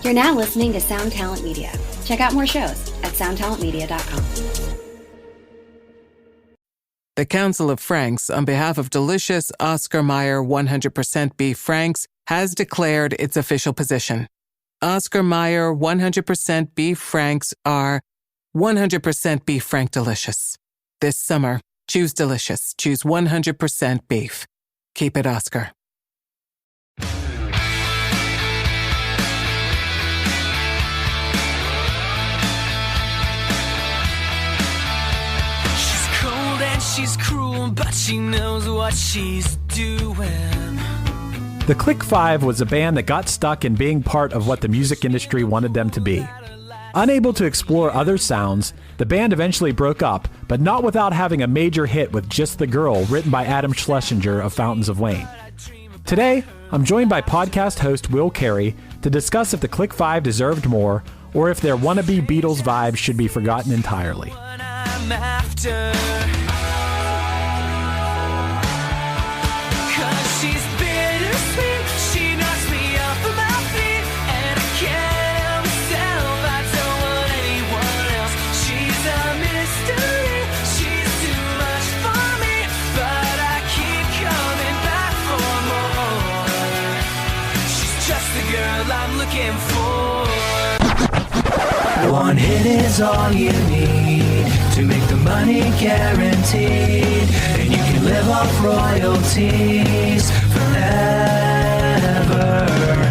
You're now listening to Sound Talent Media. Check out more shows at soundtalentmedia.com. The Council of Franks, on behalf of delicious Oscar Mayer 100% beef franks, has declared its official position. Oscar Mayer 100% beef franks are 100% beef frank delicious. This summer, choose delicious. Choose 100% beef. Keep it Oscar. She's cruel, but she knows what she's doing. The Click Five was a band that got stuck in being part of what the music industry wanted them to be. Unable to explore other sounds, the band eventually broke up, but not without having a major hit with Just the Girl, written by Adam Schlesinger of Fountains of Wayne. Today, I'm joined by podcast host Will Carey to discuss if the Click Five deserved more, or if their wannabe Beatles vibe should be forgotten entirely. One hit is all you need to make the money guaranteed, and you can live off royalties forever.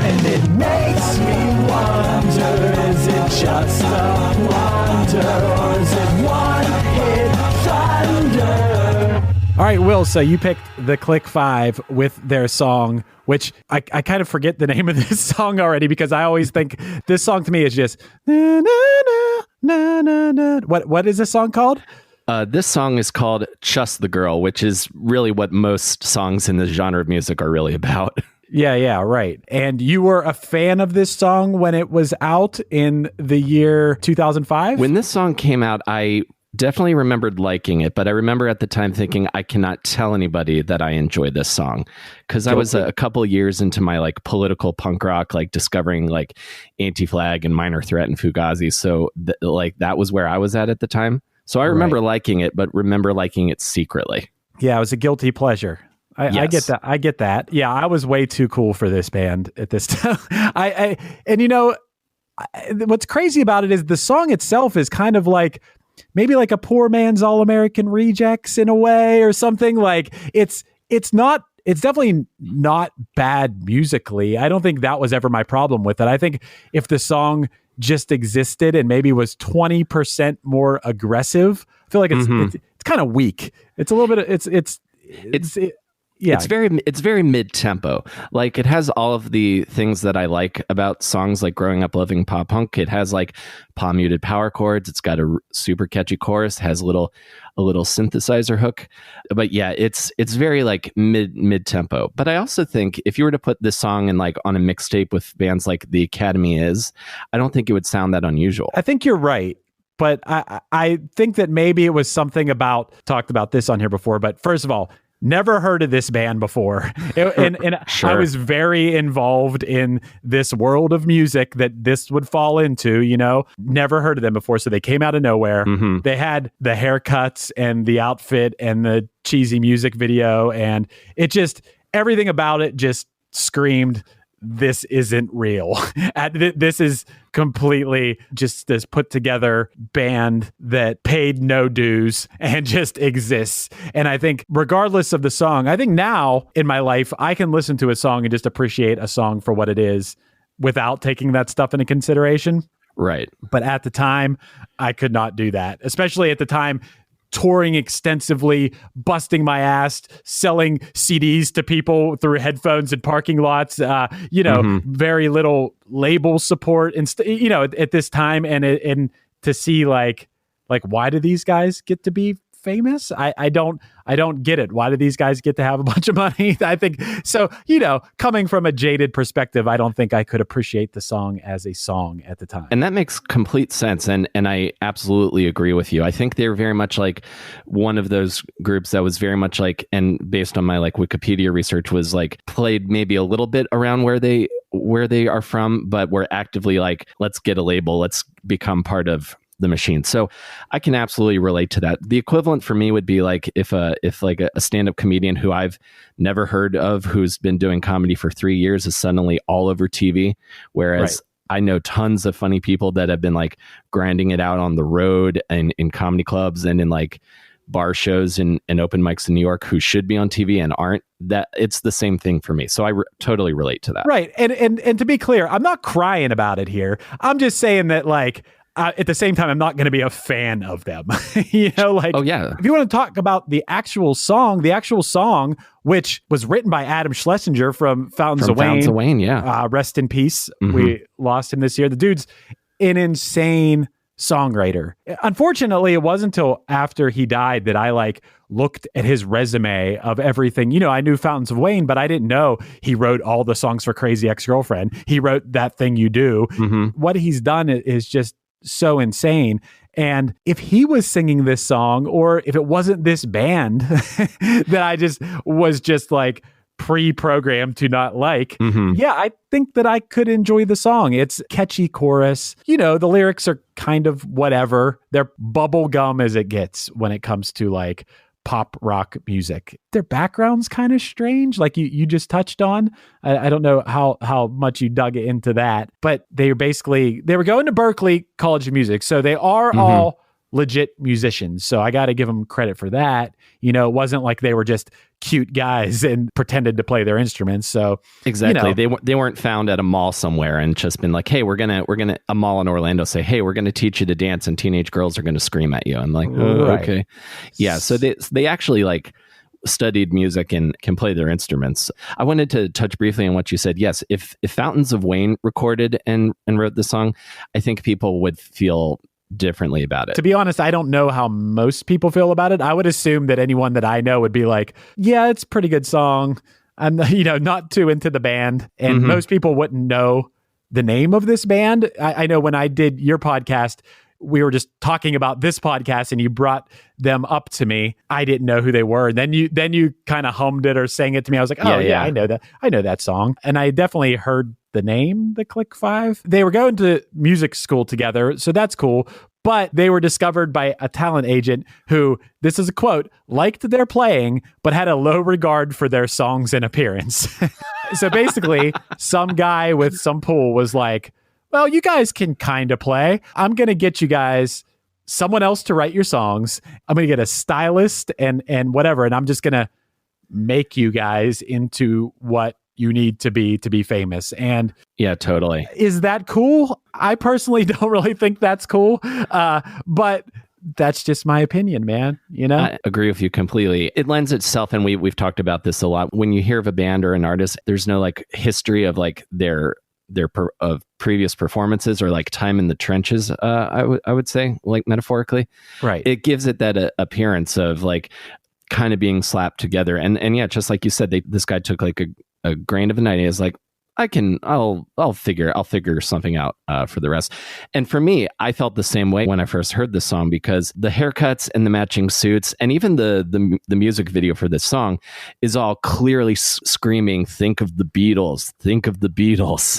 And it makes me wonder, is it just a wonder, or is it one-hit thunder? All right, Will, so you picked the Click Five with their song, which I kind of forget the name of this song already, because I always think this song to me is just na na na na na. What is this song called? This song is called Just the Girl, which is really what most songs in this genre of music are really about. Yeah, right. And you were a fan of this song when it was out in the year 2005? When this song came out, I definitely remembered liking it, but I remember at the time thinking I cannot tell anybody that I enjoyed this song, because I was a couple years into my like political punk rock, like discovering like Anti-Flag and Minor Threat and Fugazi. So that was where I was at the time. So I remember liking it, but remember liking it secretly. Yeah, it was a guilty pleasure. I get that. I get that. Yeah, I was way too cool for this band at this time. And you know, what's crazy about it is the song itself is kind of like maybe like a poor man's All-American Rejects in a way, or something. Like it's definitely not bad musically. I don't think that was ever my problem with it. I think if the song just existed and maybe was 20% more aggressive, I feel like it's kind of weak. It's a little bit of, yeah, it's very mid-tempo. Like it has all of the things that I like about songs like growing up loving pop punk. It has like palm muted power chords. It's got a super catchy chorus. It has a little synthesizer hook. But yeah, it's very like mid-tempo. But I also think if you were to put this song in like on a mixtape with bands like The Academy Is, I don't think it would sound that unusual. I think you're right. But I think that maybe it was something talked about this on here before. But first of all, never heard of this band before. And Sure. I was very involved in this world of music that this would fall into, you know, never heard of them before. So they came out of nowhere. Mm-hmm. They had the haircuts and the outfit and the cheesy music video. And it just, everything about it just screamed, this isn't real. This is completely just this put together band that paid no dues and just exists. And I think regardless of the song, I think now in my life, I can listen to a song and just appreciate a song for what it is without taking that stuff into consideration. Right. But at the time, I could not do that, especially at the time, touring extensively, busting my ass, selling CDs to people through headphones in parking lots, very little label support and at this time. And to see like, why do these guys get to be famous. I don't get it. Why do these guys get to have a bunch of money? I think so, coming from a jaded perspective, I don't think I could appreciate the song as a song at the time. And that makes complete sense. And I absolutely agree with you. I think they're very much like one of those groups that was very much like, and based on my like Wikipedia research, was like played maybe a little bit around where they are from, but were actively like, let's get a label, let's become part of the machine. So I can absolutely relate to that. The equivalent for me would be like if like a stand-up comedian who I've never heard of, who's been doing comedy for 3 years, is suddenly all over TV, whereas I know tons of funny people that have been like grinding it out on the road and in comedy clubs and in like bar shows and open mics in New York who should be on TV and aren't. That it's the same thing for me. So I totally relate to that. Right. And to be clear, I'm not crying about it here. I'm just saying that like, at the same time, I'm not going to be a fan of them. Like, oh yeah. If you want to talk about the actual song, which was written by Adam Schlesinger from Fountains of Wayne. Fountains of Wayne, yeah. Rest in peace. Mm-hmm. We lost him this year. The dude's an insane songwriter. Unfortunately, it wasn't until after he died that I like looked at his resume of everything. I knew Fountains of Wayne, but I didn't know he wrote all the songs for Crazy Ex-Girlfriend. He wrote That Thing You Do. Mm-hmm. What he's done is just so insane. And if he was singing this song, or if it wasn't this band that I was like pre-programmed to not like, I think that I could enjoy the song. It's catchy chorus. The lyrics are kind of whatever. They're bubblegum as it gets when it comes to like pop rock music. Their background's kind of strange, like you just touched on. I don't know how much you dug into that, but they were going to Berklee College of Music, so they are all legit musicians. So I got to give them credit for that. It wasn't like they were just cute guys and pretended to play their instruments. So exactly, they weren't found at a mall somewhere and just been like, hey, we're gonna a mall in Orlando say, hey, we're gonna teach you to dance, and teenage girls are gonna scream at you. I'm like, oh, right. Okay, yeah. So they actually like studied music and can play their instruments. I wanted to touch briefly on what you said. Yes, if Fountains of Wayne recorded and wrote the song, I think people would feel differently about it. To be honest, I don't know how most people feel about it. I would assume that anyone that I know would be like, yeah, it's a pretty good song. I'm not too into the band. And most people wouldn't know the name of this band. I know when I did your podcast, we were just talking about this podcast and you brought them up to me. I didn't know who they were. And then you kind of hummed it or sang it to me. I was like, oh yeah, I know that. I know that song. And I definitely heard the name, the Click Five. They were going to music school together, so that's cool. But they were discovered by a talent agent who, this is a quote, liked their playing, but had a low regard for their songs and appearance. So basically, some guy with some pool was like, well, you guys can kind of play. I'm going to get you guys someone else to write your songs. I'm going to get a stylist and whatever. And I'm just going to make you guys into what you need to be famous. And yeah, totally. Is that cool? I personally don't really think that's cool. But that's just my opinion, man. I agree with you completely. It lends itself, and we've talked about this a lot. When you hear of a band or an artist, there's no like history of like their of previous performances or like time in the trenches. I would say, like metaphorically, right? It gives it that appearance of like kind of being slapped together. And yeah, just like you said, this guy took like a grain of an idea. Is like, I'll figure something out for the rest. And for me, I felt the same way when I first heard this song, because the haircuts and the matching suits and even the music video for this song is all clearly screaming, think of the Beatles,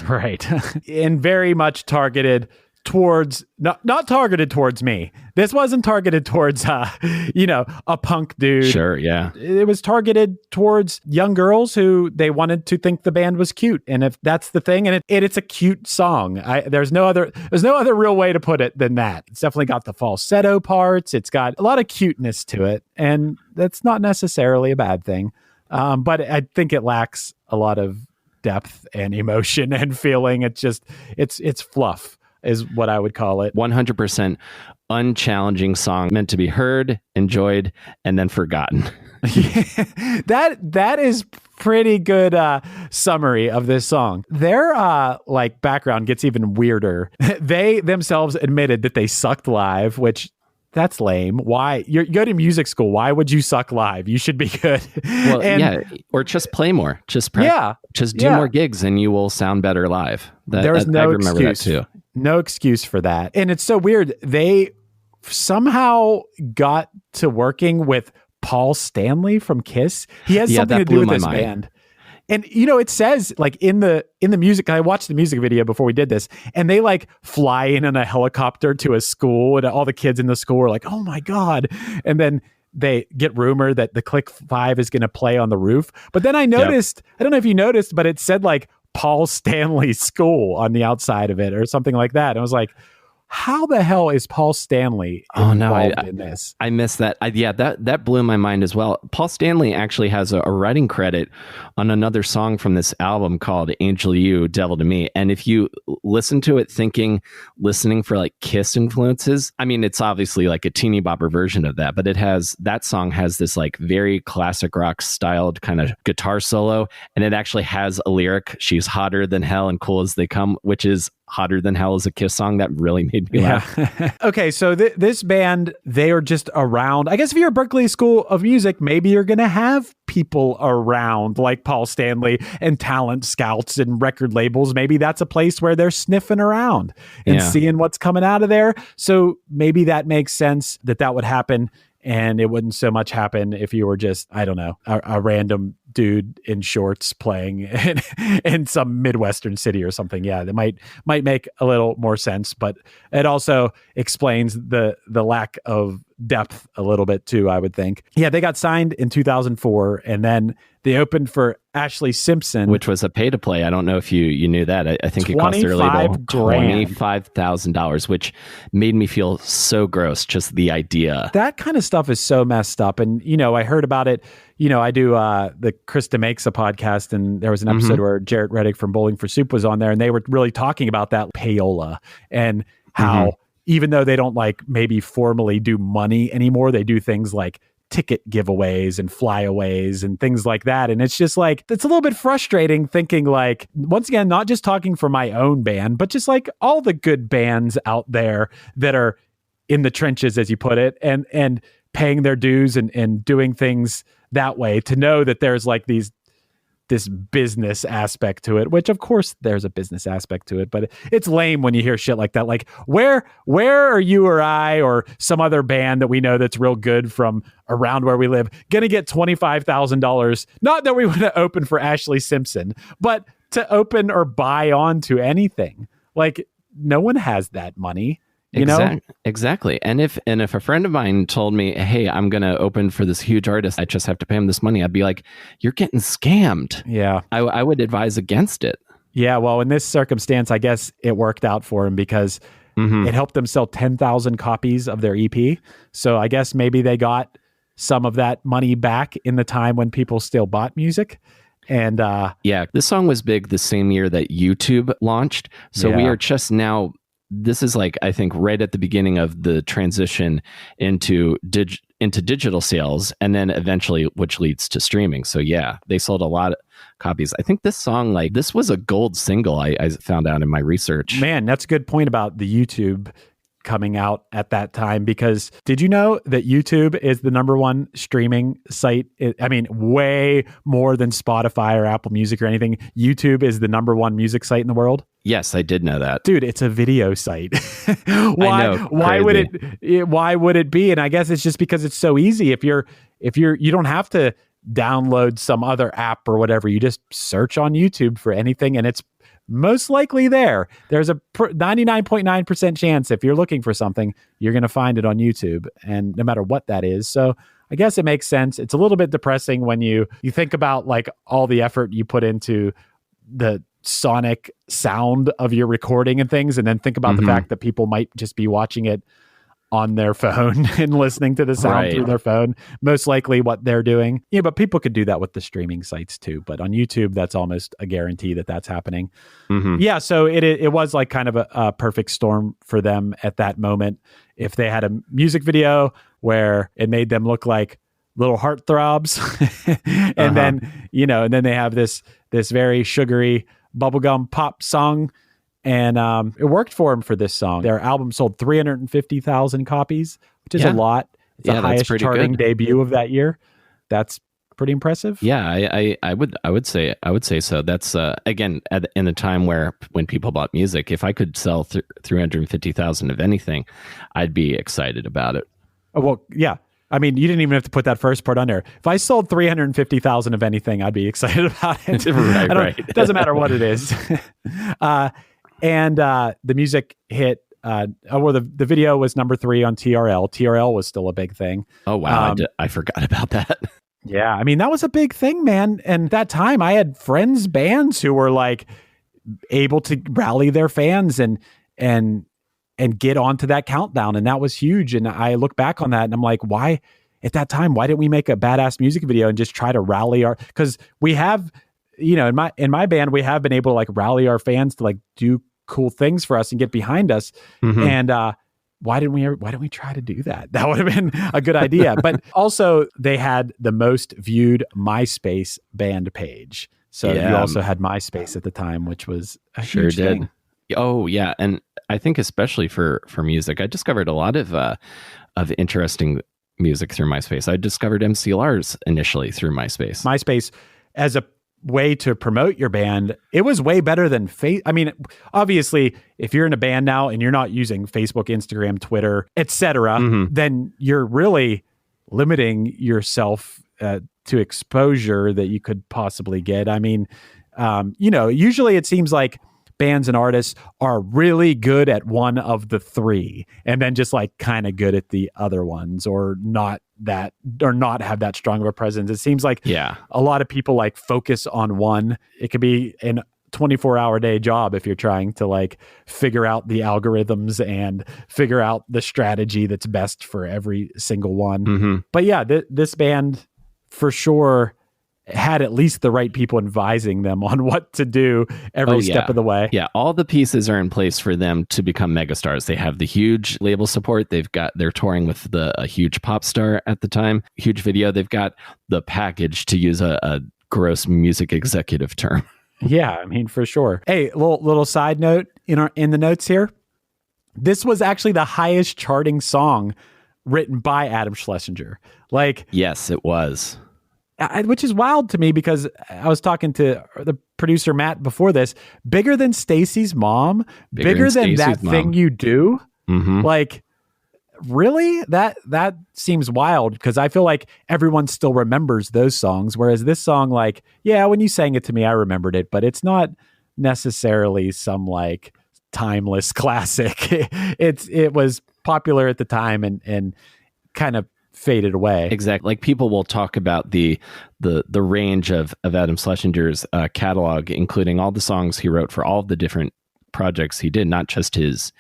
right? And very much targeted towards, not targeted towards me. This wasn't targeted towards a punk dude. Sure, yeah. It was targeted towards young girls who they wanted to think the band was cute. And if that's the thing, and it's a cute song. There's no other real way to put it than that. It's definitely got the falsetto parts. It's got a lot of cuteness to it, and that's not necessarily a bad thing. But I think it lacks a lot of depth and emotion and feeling. It's fluff, is what I would call it. 100% unchallenging song, meant to be heard, enjoyed, and then forgotten. That is pretty good summary of this song. Their background gets even weirder. They themselves admitted that they sucked live, which that's lame. Why? You go to music school. Why would you suck live? You should be good. Well, or just play more. Just do more gigs and you will sound better live. There's no I remember excuse. that too. No excuse for that. And it's so weird. They somehow got to working with Paul Stanley from Kiss. He has something to do with this band. And it says like in the music, I watched the music video before we did this, and they like fly in a helicopter to a school, and all the kids in the school are like, "Oh my God." And then they get rumor that the Click 5 is going to play on the roof. But then I noticed, I don't know if you noticed, but it said like Paul Stanley School on the outside of it or something like that. And I was like, how the hell is Paul Stanley involved in this? I missed that. That blew my mind as well. Paul Stanley actually has a writing credit on another song from this album called Angel You, Devil to Me. And if you listen to it listening for like Kiss influences, I mean, it's obviously like a teeny bopper version of that, but that song has this like very classic rock styled kind of guitar solo. And it actually has a lyric, "She's hotter than hell and cool as they come," which is Hotter Than Hell is a Kiss song. That really made me laugh. Okay, so this band, they are just around. I guess if you're at Berklee School of Music, maybe you're going to have people around like Paul Stanley and talent scouts and record labels. Maybe that's a place where they're sniffing around and seeing what's coming out of there. So maybe that makes sense that would happen. And it wouldn't so much happen if you were just, I don't know, a random dude in shorts playing in some Midwestern city or something. Yeah, that might make a little more sense, but it also explains the lack of depth a little bit too, I would think. Yeah, they got signed in 2004, and then they opened for Ashley Simpson, which was a pay to play. I don't know if you knew that. I think it cost their label $25,000, which made me feel so gross. Just the idea. That kind of stuff is so messed up. And I heard about it. I do the Krista Makes a podcast, and there was an episode where Jarrett Reddick from Bowling for Soup was on there, and they were really talking about that payola and how even though they don't like maybe formally do money anymore, they do things like ticket giveaways and flyaways and things like that. And it's just like, it's a little bit frustrating thinking like, once again, not just talking for my own band, but just like all the good bands out there that are in the trenches, as you put it, and paying their dues and doing things that way, to know that there's like this business aspect to it, which of course there's a business aspect to it, but it's lame when you hear shit like that. Like where are you or I or some other band that we know that's real good from around where we live going to get $25,000? Not that we want to open for Ashley Simpson, but to open or buy onto anything. Like no one has that money. Exactly. And if a friend of mine told me, "Hey, I'm going to open for this huge artist, I just have to pay him this money," I'd be like, "You're getting scammed." Yeah. I would advise against it. Yeah. Well, in this circumstance, I guess it worked out for him because it helped them sell 10,000 copies of their EP. So I guess maybe they got some of that money back in the time when people still bought music. And this song was big the same year that YouTube launched. So we are just now, this is like, I think, right at the beginning of the transition into digital sales, and then eventually, which leads to streaming. So yeah, they sold a lot of copies. I think this song, like, this was a gold single, I found out in my research. Man, that's a good point about the YouTube coming out at that time, because did you know that YouTube is the #1 streaming site? I mean, way more than Spotify or Apple Music or anything. YouTube is the #1 music site in the world. Yes, I did know that. Dude, it's a video site. Why would it be? And I guess it's just because it's so easy. If you don't have to download some other app or whatever. You just search on YouTube for anything and it's most likely there. There's a 99.9% chance if you're looking for something, you're going to find it on YouTube, and no matter what that is. So I guess it makes sense. It's a little bit depressing when you think about like all the effort you put into the sonic sound of your recording and things, and then think about the fact that people might just be watching it on their phone and listening to the sound through their phone, most likely what they're doing. Yeah, but people could do that with the streaming sites too. But on YouTube, that's almost a guarantee that that's happening. Yeah, so it was like kind of a perfect storm for them at that moment. If they had a music video where it made them look like little heartthrobs, and then, and then they have this very sugary bubblegum pop song And it worked for them for this song. Their album sold 350,000 copies, which is a lot. It's the highest charting debut of that year. That's pretty impressive. Yeah, I would say so. That's again in the time when people bought music. If I could sell 350,000 of anything, I'd be excited about it. Oh, well, yeah. I mean, you didn't even have to put that first part on there. If I sold 350,000 of anything, I'd be excited about it. Right. It doesn't matter what it is. And the music hit. The video was number 3 on TRL. TRL was still a big thing. Oh wow, I forgot about that. Yeah, I mean that was a big thing, man. And that time, I had friends, bands who were like able to rally their fans and get onto that countdown, and that was huge. And I look back on that, and I'm like, why at that time? Why didn't we make a badass music video and just try to rally our? Because we have, in my band, we have been able to like rally our fans to like do cool things for us and get behind us. And why didn't we try to do that? That would have been a good idea. But also they had the most viewed MySpace band page. So you also had MySpace at the time, which was a huge thing. Oh yeah. And I think especially for music, I discovered a lot of interesting music through MySpace. I discovered MCLRs initially through MySpace. MySpace as a way to promote your band, it was way better than I mean, obviously, if you're in a band now and you're not using Facebook, Instagram, Twitter, etc., then you're really limiting yourself to exposure that you could possibly get. I mean, usually it seems like bands and artists are really good at one of the 3 and then just like kind of good at the other ones, or not have that strong of a presence. It seems like a lot of people like focus on one. It could be an 24-hour day job if you're trying to like figure out the algorithms and figure out the strategy that's best for every single one. But yeah, this band for sure had at least the right people advising them on what to do every step of the way. Yeah, all the pieces are in place for them to become megastars. They have the huge label support. They're touring with a huge pop star at the time. Huge video. They've got the package, to use a gross music executive term. Yeah, I mean, for sure. Hey, little side note in the notes here. This was actually the highest charting song written by Adam Schlesinger. Like, yes, it was. Which is wild to me, because I was talking to the producer Matt before this. Bigger than Stacy's Mom, bigger than That Thing You Do. Like, really? That seems wild, because I feel like everyone still remembers those songs, whereas this song, like, yeah, when you sang it to me, I remembered it, but it's not necessarily some like timeless classic. It was popular at the time and kind of faded away. Exactly. Like, people will talk about the range of Adam Schlesinger's catalog, including all the songs he wrote for all of the different projects he did, not just his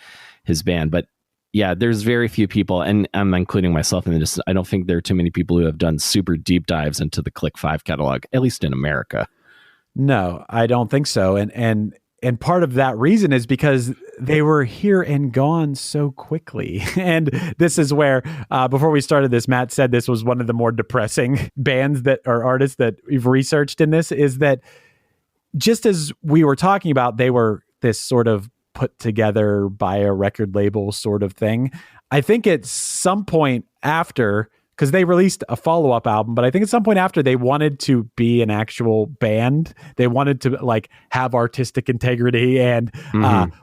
band. But yeah, there's very few people, and I'm including myself in this. I don't think there are too many people who have done super deep dives into the Click 5 catalog, at least in America. No, I don't think so. And part of that reason is because they were here and gone so quickly. And this is where, before we started this, Matt said this was one of the more depressing bands or artists that we've researched in this, is that just as we were talking about, they were this sort of put together by a record label sort of thing. I think at some point after, because they released a follow-up album, but I think at some point after, they wanted to be an actual band. They wanted to like have artistic integrity and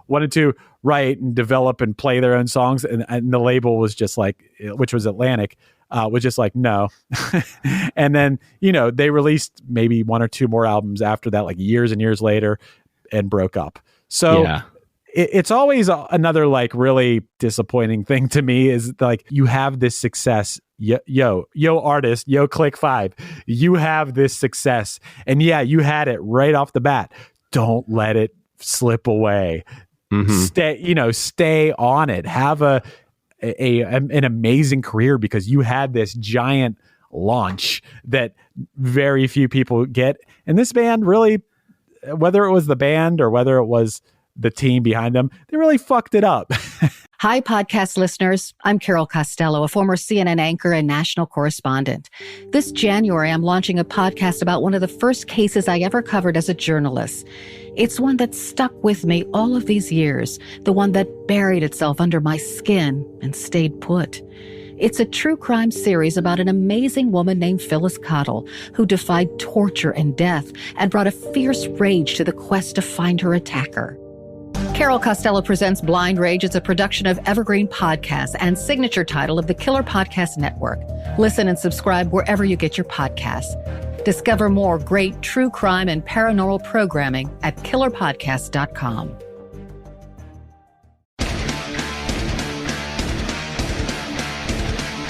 wanted to write and develop and play their own songs. And the label was just like, which was Atlantic, was just like, no. And then, they released maybe 1 or 2 more albums after that, like years and years later, and broke up. So it's always another like really disappointing thing to me, is like, you have this success. Yo artist, yo Click 5, you have this success, and yeah, you had it right off the bat. Don't let it slip away. Stay on it. Have an amazing career, because you had this giant launch that very few people get. And this band really, whether it was the band or whether it was the team behind them, they really fucked it up. Hi, podcast listeners. I'm Carol Costello, a former CNN anchor and national correspondent. This January, I'm launching a podcast about one of the first cases I ever covered as a journalist. It's one that stuck with me all of these years, the one that buried itself under my skin and stayed put. It's a true crime series about an amazing woman named Phyllis Cottle, who defied torture and death and brought a fierce rage to the quest to find her attacker. Carol Costello Presents Blind Rage is a production of Evergreen Podcasts and signature title of the Killer Podcast Network. Listen and subscribe wherever you get your podcasts. Discover more great true crime and paranormal programming at killerpodcast.com.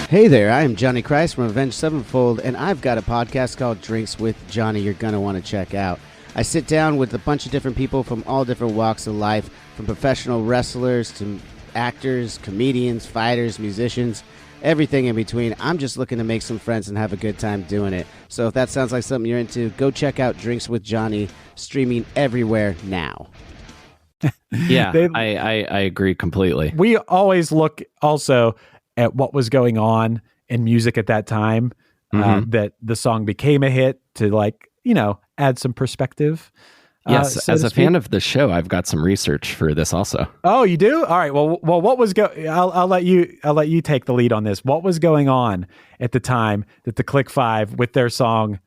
Hey there, I am Johnny Christ from Avenged Sevenfold, and I've got a podcast called Drinks with Johnny you're going to want to check out. I sit down with a bunch of different people from all different walks of life, from professional wrestlers to actors, comedians, fighters, musicians, everything in between. I'm just looking to make some friends and have a good time doing it. So if that sounds like something you're into, go check out Drinks with Johnny, streaming everywhere now. Yeah, I agree completely. We always look also at what was going on in music at that time, that the song became a hit to, like, you know, add some perspective. Yes, so as a fan of the show, I've got some research for this also. Oh, you do? All right. Well, what was I'll let you take the lead on this. What was going on at the time that the Click Five with their song,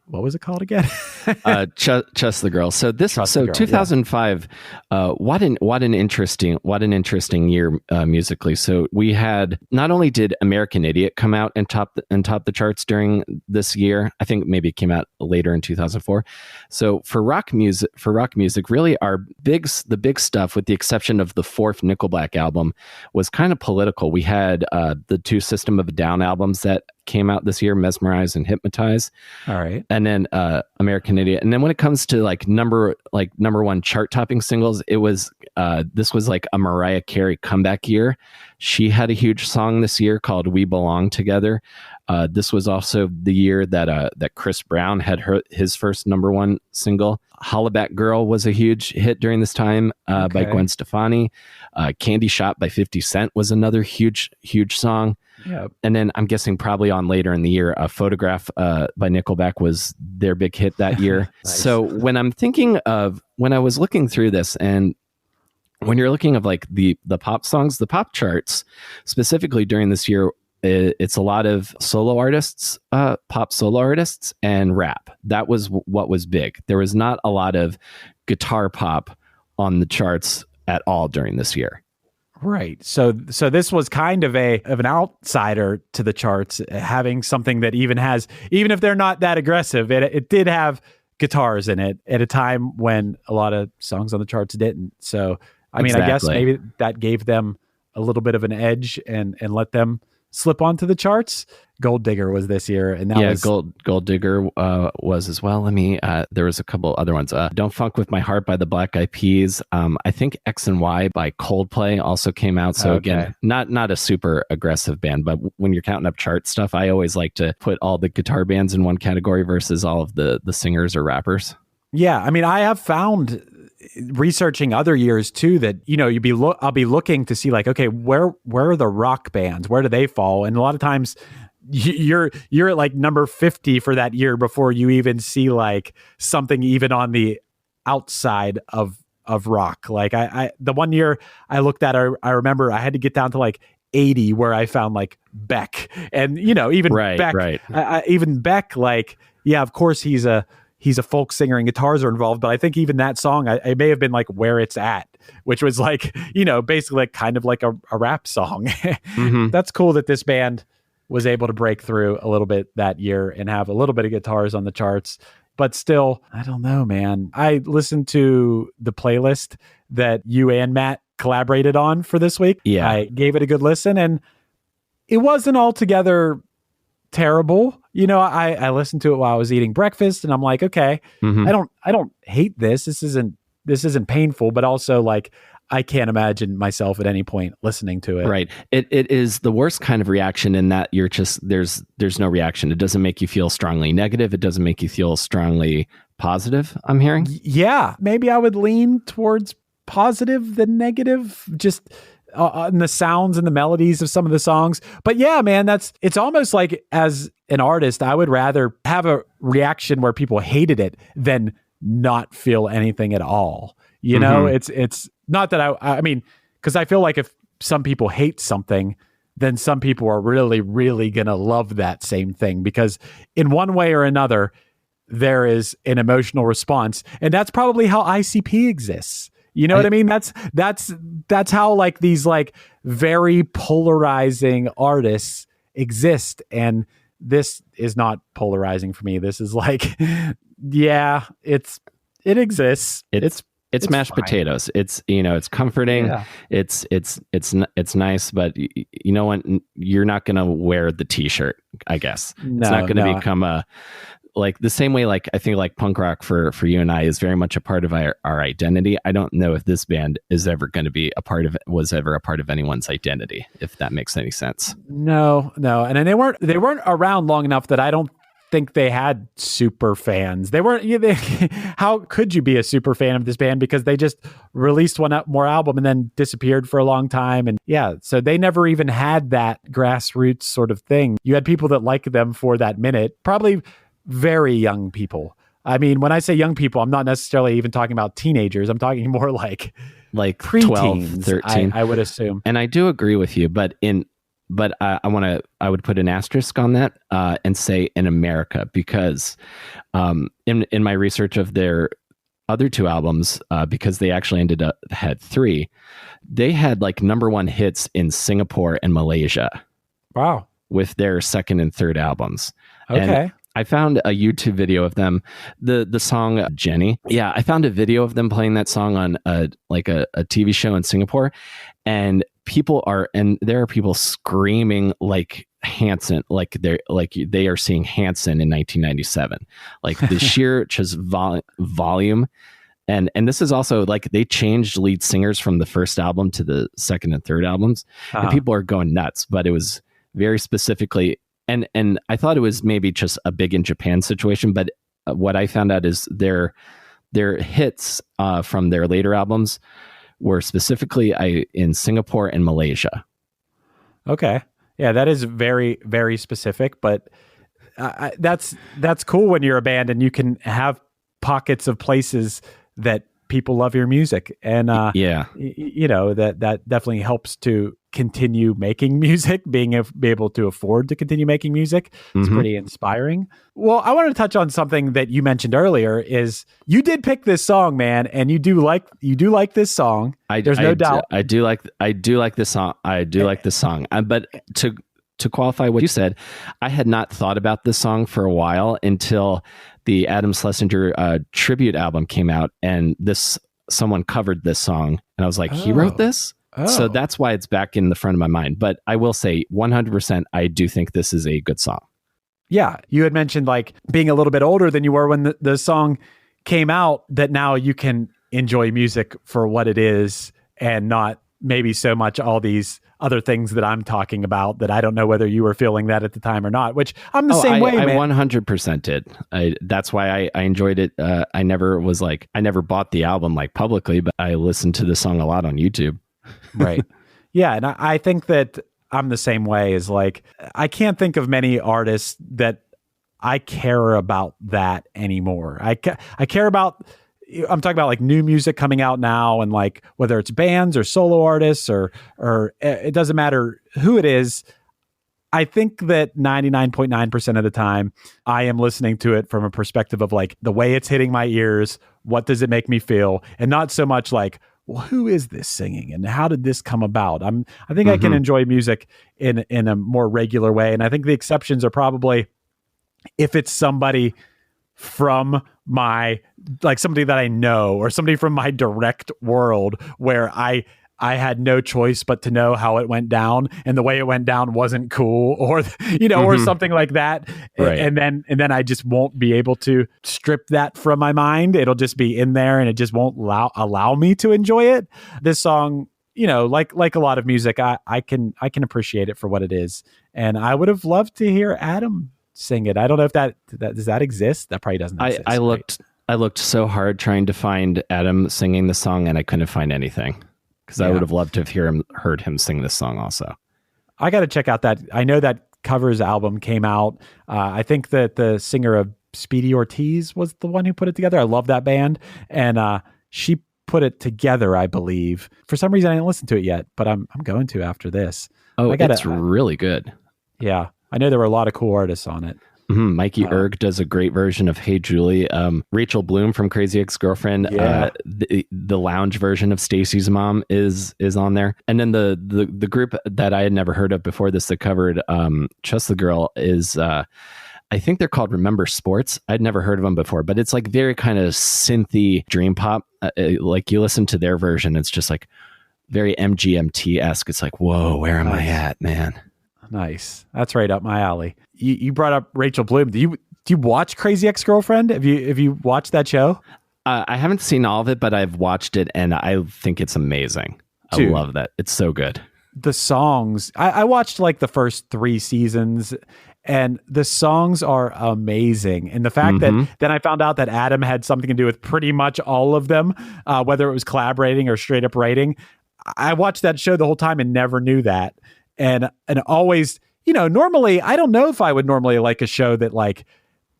what was it called again? Trust the Girl. So 2005. Yeah. What an interesting year musically. So we had, not only did American Idiot come out and top the charts during this year. I think maybe it came out later in 2004. So for rock music, really the big stuff, with the exception of the fourth Nickelback album, was kind of political. We had the two System of a Down albums that came out this year, Mesmerize and Hypnotize. All right. And then American Idiot. And then when it comes to number one chart topping singles, it was this was like a Mariah Carey comeback year. She had a huge song this year called We Belong Together. This was also the year that Chris Brown had his first number one single. Hollaback Girl was a huge hit during this time by Gwen Stefani. Candy Shop by 50 Cent was another huge song. Yeah. And then I'm guessing probably on later in the year, Photograph by Nickelback was their big hit that year. Nice. So when I was looking through this, and when you're looking of like the pop songs, the pop charts specifically during this year, it's a lot of solo artists, pop solo artists, and rap. That was what was big. There was not a lot of guitar pop on the charts at all during this year. Right. So this was kind of an outsider to the charts, having something that even if they're not that aggressive, it did have guitars in it at a time when a lot of songs on the charts didn't. So, I mean, I guess maybe that gave them a little bit of an edge and let them slip onto the charts. Gold Digger was this year, and that was Gold Digger was as well. There was a couple other ones. Don't Funk With My Heart by the Black Eyed Peas. I think X and Y by Coldplay also came out. So again, not a super aggressive band, but when you're counting up chart stuff, I always like to put all the guitar bands in one category versus all of the singers or rappers. Yeah, I mean, I have found, researching other years too, that, you know, I'll be looking to see, like, okay, where are the rock bands? Where do they fall? And a lot of times you're at like number 50 for that year before you even see like something even on the outside of rock. Like I the one year I looked at, I remember I had to get down to like 80 where I found like Beck, and, you know, even Beck, even Beck, like, yeah, of course he's a folk singer and guitars are involved, but I think even that song, I may have been like Where It's At, which was like, you know, basically like kind of like a rap song. Mm-hmm. That's cool that this band was able to break through a little bit that year and have a little bit of guitars on the charts. But still, I don't know, man. I listened to the playlist that you and Matt collaborated on for this week. Yeah. I gave it a good listen, and it wasn't altogether terrible. You know, I listened to it while I was eating breakfast, and I'm like, okay, I don't hate this. This isn't painful, but also like I can't imagine myself at any point listening to it. Right. It is the worst kind of reaction in that you're just, there's no reaction. It doesn't make you feel strongly negative. It doesn't make you feel strongly positive, I'm hearing. Yeah. Maybe I would lean towards positive than negative. Just, on the sounds and the melodies of some of the songs. But yeah, man, it's almost like as an artist, I would rather have a reaction where people hated it than not feel anything at all. You know, it's not that I mean, because I feel like if some people hate something, then some people are really, really going to love that same thing, because in one way or another, there is an emotional response. And that's probably how ICP exists. You know what I mean? That's how like these like very polarizing artists exist. And this is not polarizing for me. This is like, yeah, it exists. It's mashed fine. potatoes. It's, you know, it's comforting. Yeah. It's nice, but you know what? You're not going to wear the t-shirt, I guess. It's not going to become like the same way, like I think like punk rock for you and I is very much a part of our identity. I don't know if this band is ever going to be was ever a part of anyone's identity, if that makes any sense. No. And then they weren't around long enough that I don't think they had super fans. They weren't. How could you be a super fan of this band? Because they just released one more album and then disappeared for a long time. And yeah, so they never even had that grassroots sort of thing. You had people that liked them for that minute, probably very young people. I mean, when I say young people, I'm not necessarily even talking about teenagers. I'm talking more like preteens, 12, 13. I would assume. And I do agree with you, but I would put an asterisk on that and say in America, because in my research of their other two albums, because they actually had three, they had like #1 hits in Singapore and Malaysia. Wow. With their second and third albums. Okay. And I found a YouTube video of them, the song Jenny. Yeah, I found a video of them playing that song on a TV show in Singapore, and there are people screaming like Hanson, like they are seeing Hanson in 1997, like the sheer just volume. And this is also like they changed lead singers from the first album to the second and third albums, and people are going nuts. But it was very specifically, and I thought it was maybe just a big in Japan situation. But what I found out is their hits from their later albums were specifically in Singapore and Malaysia. Okay. Yeah, that is very, very specific, but that's cool when you're a band and you can have pockets of places that people love your music. And you know, that definitely helps to continue making music, be able to afford to continue making music. It's pretty inspiring. Well, I wanted to touch on something that you mentioned earlier is you did pick this song, man, and you do like this song. There's no doubt. I do like this song. I do like this song. But to qualify what you said, I had not thought about this song for a while until the Adam Schlesinger tribute album came out, and someone covered this song, and I was like, he wrote this? So that's why it's back in the front of my mind. But I will say 100%, I do think this is a good song. Yeah. You had mentioned like being a little bit older than you were when the song came out, that now you can enjoy music for what it is and not maybe so much all these other things that I'm talking about, that I don't know whether you were feeling that at the time or not, which I'm the same way, man. I 100% did. That's why I enjoyed it. I never bought the album like publicly, but I listened to the song a lot on YouTube. Right. Yeah. And I think that I'm the same way. Is like, I can't think of many artists that I care about that anymore. I care about, I'm talking about like new music coming out now, and like whether it's bands or solo artists or it doesn't matter who it is. I think that 99.9% of the time I am listening to it from a perspective of like the way it's hitting my ears. What does it make me feel? And not so much like, well, who is this singing and how did this come about? I think I can enjoy music in a more regular way. And I think the exceptions are probably if it's somebody from somebody that I know, or somebody from my direct world where I had no choice but to know how it went down, and the way it went down wasn't cool, or, you know, or something like that. Right. And then I just won't be able to strip that from my mind. It'll just be in there and it just won't allow me to enjoy it. This song, you know, like a lot of music, I can appreciate it for what it is. And I would have loved to hear Adam sing it. I don't know if that does that exist? That probably doesn't exist. I looked so hard trying to find Adam singing the song, and I couldn't find anything. because I would have loved to have heard him sing this song also. I got to check out that. I know that covers album came out. I think that the singer of Speedy Ortiz was the one who put it together. I love that band. And she put it together, I believe. For some reason, I didn't listen to it yet, but I'm going to after this. Oh, it's really good. Yeah. I know there were a lot of cool artists on it. Mm-hmm. Mikey Erg does a great version of Hey Julie. Rachel Bloom from Crazy Ex-Girlfriend, the lounge version of Stacy's Mom is on there. And then the group that I had never heard of before this that covered Trust the Girl is... I think they're called Remember Sports. I'd never heard of them before, but it's like very kind of synthy dream pop. Like you listen to their version, it's just like very MGMT-esque. It's like, whoa, where am I at, man? Nice. That's right up my alley. You brought up Rachel Bloom. Do you watch Crazy Ex-Girlfriend? Have you watched that show? I haven't seen all of it, but I've watched it and I think it's amazing. Dude, I love that. It's so good. The songs, I watched like the first 3 seasons. And the songs are amazing. And the fact that then I found out that Adam had something to do with pretty much all of them, whether it was collaborating or straight up writing. I watched that show the whole time and never knew that. And always, normally, I don't know if I would normally like a show that like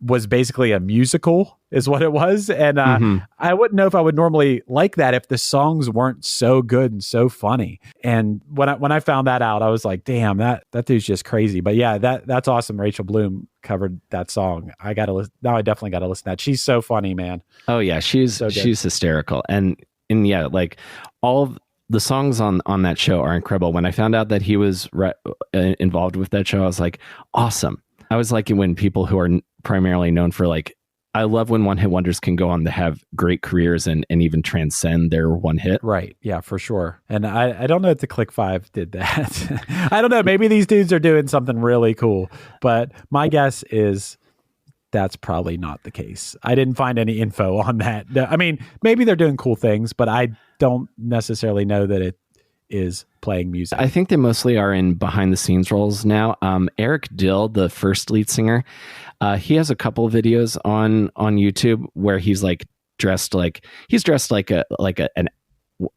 was basically a musical is what it was. And I wouldn't know if I would normally like that if the songs weren't so good and so funny. And when I found that out, I was like, damn, that dude's just crazy. But yeah, that's awesome. Rachel Bloom covered that song. I definitely got to listen to that. She's so funny, man. Oh yeah. She's hysterical. And yeah, like all of the songs on that show are incredible. When I found out that he was involved with that show, I was like, awesome. I was like when people who are primarily known for like, I love when one hit wonders can go on to have great careers and even transcend their one hit. Right. Yeah, for sure. And I don't know if the Click 5 did that. I don't know. Maybe these dudes are doing something really cool, but my guess is that's probably not the case. I didn't find any info on that. I mean, maybe they're doing cool things, but I don't necessarily know that it is playing music. I think they mostly are in behind the scenes roles now. Eric Dill, the first lead singer, he has a couple of videos on YouTube where he's dressed like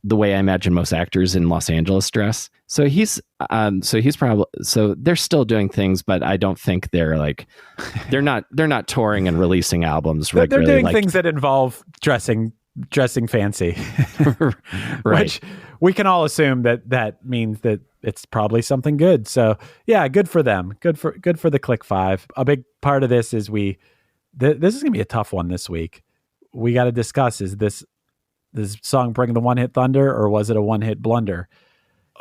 the way I imagine most actors in Los Angeles dress. So they're still doing things, but I don't think they're not touring and releasing albums regularly. They're doing things that involve dressing fancy. Right. Which we can all assume that means that it's probably something good. So yeah, good for them. Good for the Click 5. A big part of this is this is gonna be a tough one this week. We got to discuss, is this song bring the one hit thunder or was it a one hit blunder?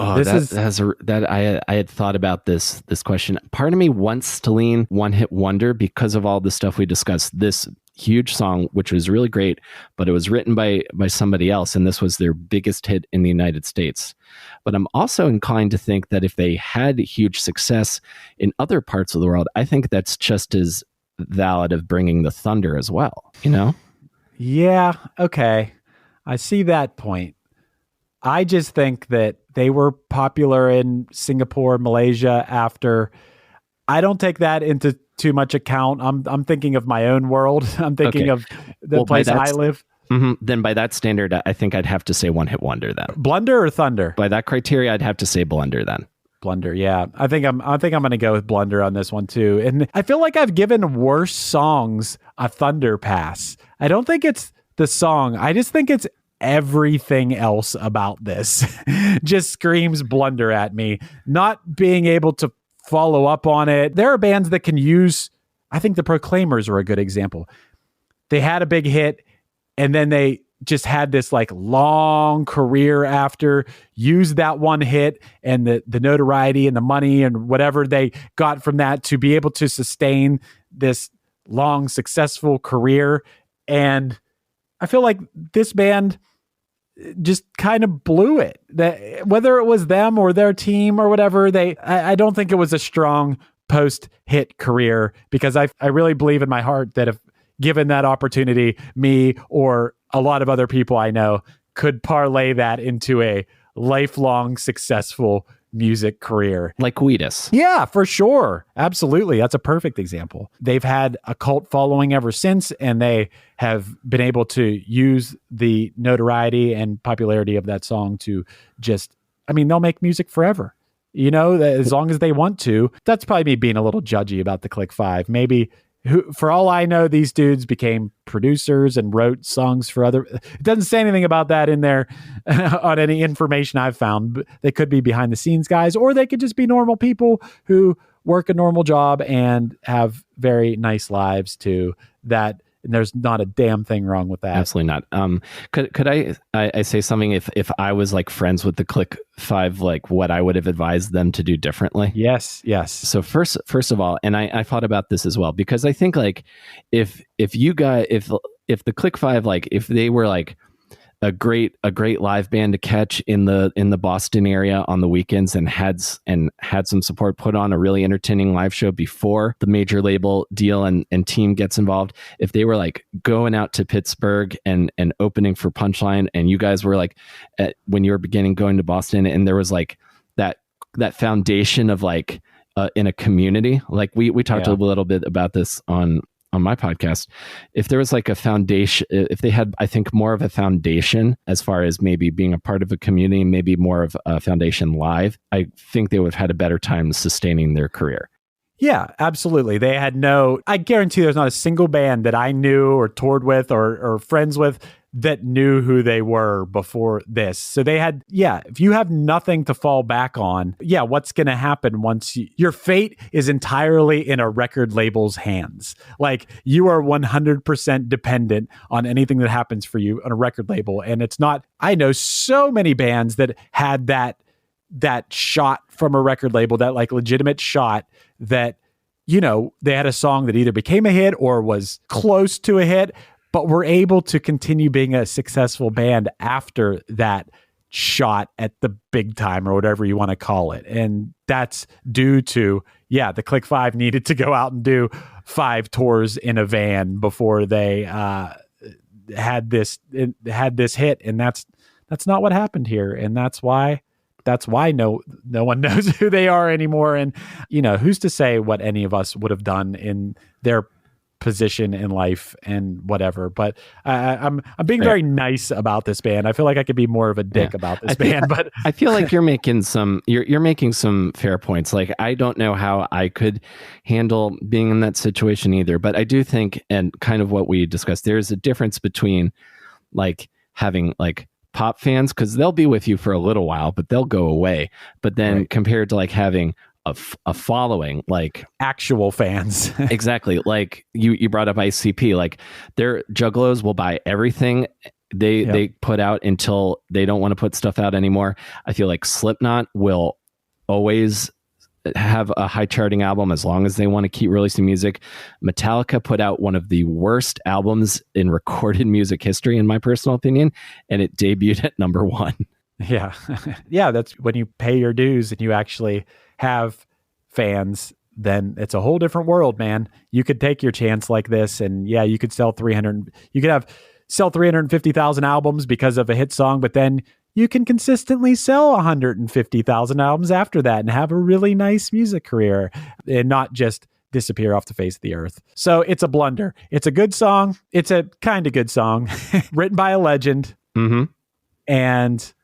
Oh, I had thought about this question. Part of me wants to lean one hit wonder because of all the stuff we discussed. This huge song, which was really great, but it was written by somebody else, and this was their biggest hit in the United States. But I'm also inclined to think that if they had huge success in other parts of the world, I think that's just as valid of bringing the thunder as well, Yeah, okay. I see that point. I just think that they were popular in Singapore, Malaysia after. I don't take that into too much account. I'm thinking of my own world. I'm thinking of the place I live. Then by that standard, I think I'd have to say one hit wonder then. Blunder or thunder? By that criteria, I'd have to say blunder then. Blunder, yeah. I think I'm going to go with blunder on this one too. And I feel like I've given worse songs a thunder pass. I don't think it's the song. I just think it's everything else about this just screams blunder at me. Not being able to follow up on it. There are bands that can use, I think the Proclaimers are a good example. They had a big hit and then they just had this long career after, used that one hit and the notoriety and the money and whatever they got from that to be able to sustain this long successful career. And I feel like this band just kind of blew it. That whether it was them or their team or whatever, I don't think it was a strong post-hit career, because I really believe in my heart that if given that opportunity, me or a lot of other people I know could parlay that into a lifelong successful music career. Like Wheatus. Yeah, for sure. Absolutely. That's a perfect example. They've had a cult following ever since, and they have been able to use the notoriety and popularity of that song to just, they'll make music forever. As long as they want to. That's probably me being a little judgy about the Click Five. Maybe, for all I know, these dudes became producers and wrote songs for other. It doesn't say anything about that in there on any information I've found. But they could be behind the scenes guys, or they could just be normal people who work a normal job and have very nice lives too. And there's not a damn thing wrong with that. Absolutely not. Could I say something if I was like friends with the Click Five, like what I would have advised them to do differently? Yes. So first of all, and I thought about this as well, because I think like if the Click Five, like if they were like a great live band to catch in the Boston area on the weekends and had some support, put on a really entertaining live show before the major label deal and team gets involved. If they were like going out to Pittsburgh and opening for Punchline, and you guys were like when you were beginning going to Boston, and there was like that foundation of like in a community, like we talked a little bit about this on my podcast. If there was like a foundation, if they had, I think, more of a foundation as far as maybe being a part of a community, maybe more of a foundation live, I think they would have had a better time sustaining their career. Yeah, absolutely. They had I guarantee there's not a single band that I knew or toured with or friends with that knew who they were before this. So they had, if you have nothing to fall back on, what's going to happen once your fate is entirely in a record label's hands? Like you are 100% dependent on anything that happens for you on a record label. And it's not, I know so many bands that had that shot from a record label, that like legitimate shot that, they had a song that either became a hit or was close to a hit, but were able to continue being a successful band after that shot at the big time, or whatever you want to call it. And that's due to, the Click Five needed to go out and do 5 tours in a van before they had this hit. And that's not what happened here. And that's why no one knows who they are anymore. And, who's to say what any of us would have done in their position in life and whatever. But I'm being very nice about this band. I feel like I could be more of a dick about this band, but I feel like you're making some fair points. Like I don't know how I could handle being in that situation either, but I do think, and kind of what we discussed, there's a difference between like having like pop fans, because they'll be with you for a little while, but they'll go away. But then compared to like having a following, like actual fans. Exactly. Like you brought up ICP, like their Juggalos will buy everything they put out until they don't want to put stuff out anymore. I feel like Slipknot will always have a high charting album as long as they want to keep releasing music. Metallica put out one of the worst albums in recorded music history, in my personal opinion, and it debuted at number 1. Yeah. Yeah, that's when you pay your dues and you actually have fans, then it's a whole different world, man. You could take your chance like this, and you could sell 350,000 albums because of a hit song, but then you can consistently sell 150,000 albums after that and have a really nice music career and not just disappear off the face of the earth. So it's a blunder. It's a good song. It's a kind of good song written by a legend. Mm-hmm. And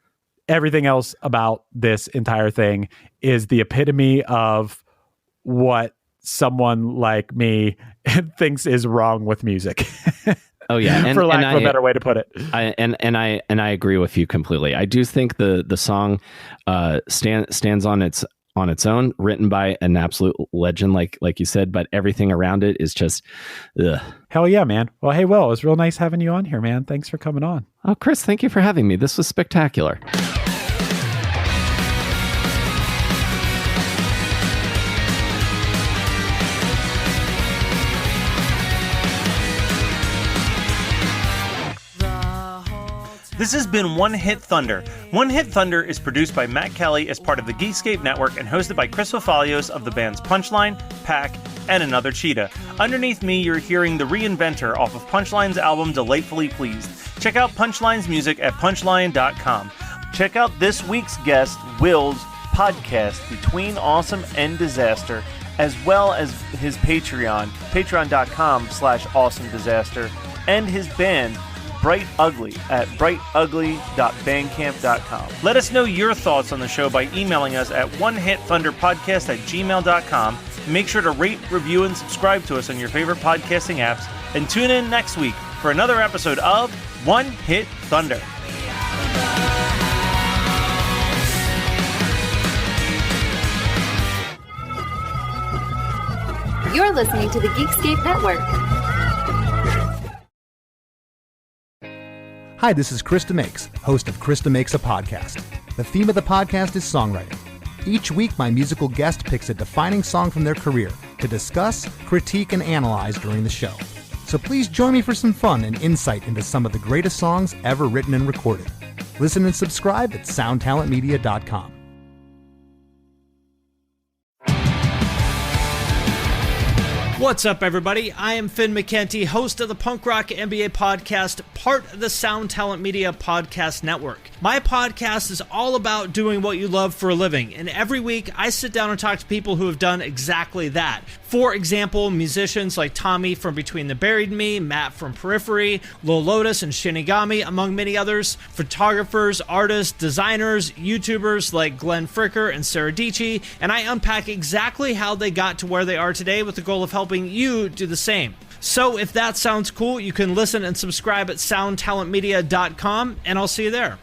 everything else about this entire thing is the epitome of what someone like me thinks is wrong with music. Oh yeah, for lack of a better way to put it. I agree with you completely. I do think the song stands on its own, written by an absolute legend, like you said, but everything around it is just ugh. Hell yeah, man. Well, hey, Will, it was real nice having you on here, man. Thanks for coming on. Oh, Chris, thank you for having me. This was spectacular. This has been One Hit Thunder. One Hit Thunder is produced by Matt Kelly as part of the Geekscape Network and hosted by Chris Fafalios of the bands Punchline, Pack, and Another Cheetah. Underneath me, you're hearing The Reinventor off of Punchline's album Delightfully Pleased. Check out Punchline's music at punchline.com. Check out this week's guest, Will's podcast Between Awesome and Disaster, as well as his Patreon, patreon.com/awesomedisaster, and his band, Bright Ugly, at brightugly.bandcamp.com. Let us know your thoughts on the show by emailing us at onehitthunderpodcast@gmail.com. Make sure to rate, review, and subscribe to us on your favorite podcasting apps, and tune in next week for another episode of One Hit Thunder. You're listening to the Geekscape Network. Hi, this is Krista Makes, host of Krista Makes a Podcast. The theme of the podcast is songwriting. Each week, my musical guest picks a defining song from their career to discuss, critique, and analyze during the show. So please join me for some fun and insight into some of the greatest songs ever written and recorded. Listen and subscribe at soundtalentmedia.com. What's up, everybody? I am Finn McKenty, host of the Punk Rock NBA podcast, part of the Sound Talent Media Podcast Network. My podcast is all about doing what you love for a living, and every week I sit down and talk to people who have done exactly that. For example, musicians like Tommy from Between the Buried and Me, Matt from Periphery, Lil Lotus and Shinigami, among many others, photographers, artists, designers, YouTubers like Glenn Fricker and Sarah Dici, and I unpack exactly how they got to where they are today with the goal of helping you do the same. So if that sounds cool, you can listen and subscribe at soundtalentmedia.com, and I'll see you there.